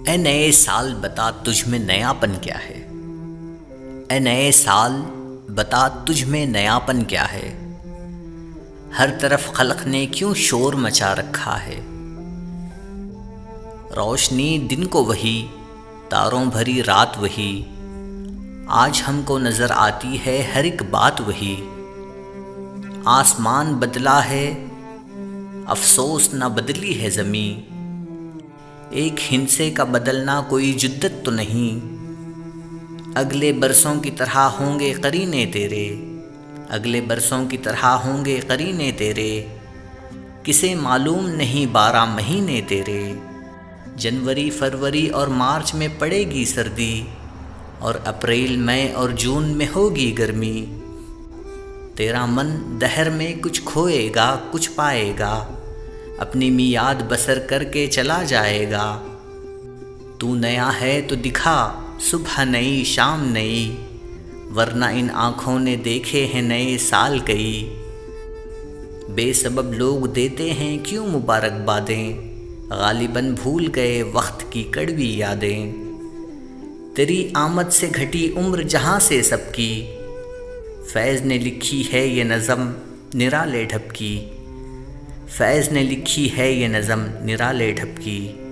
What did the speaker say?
ए नए साल बता तुझ में नयापन क्या है। ए नए साल बता तुझ में नयापन क्या है। हर तरफ खलक ने क्यों शोर मचा रखा है। रोशनी दिन को वही, तारों भरी रात वही। आज हमको नजर आती है हर एक बात वही। आसमान बदला है, अफसोस न बदली है ज़मीं। एक हिंसे का बदलना कोई जिद्दत तो नहीं। अगले बरसों की तरह होंगे करीने तेरे। अगले बरसों की तरह होंगे करीने तेरे। किसे मालूम नहीं 12 महीने तेरे। जनवरी फरवरी और मार्च में पड़ेगी सर्दी, और अप्रैल मई और जून में होगी गर्मी। तेरा मन दहर में कुछ खोएगा कुछ पाएगा, अपनी मियाद बसर करके चला जाएगा। तू नया है तो दिखा, सुबह नई शाम नई, वरना इन आँखों ने देखे हैं नए साल कई। बेसबब लोग देते हैं क्यों मुबारकबादें, गालिबन भूल गए वक्त की कड़वी यादें। तेरी आमद से घटी उम्र जहाँ से सबकी, फैज़ ने लिखी है ये नज़म निराले ढप की। फैज़ ने लिखी है ये नज़म निराले ढप की।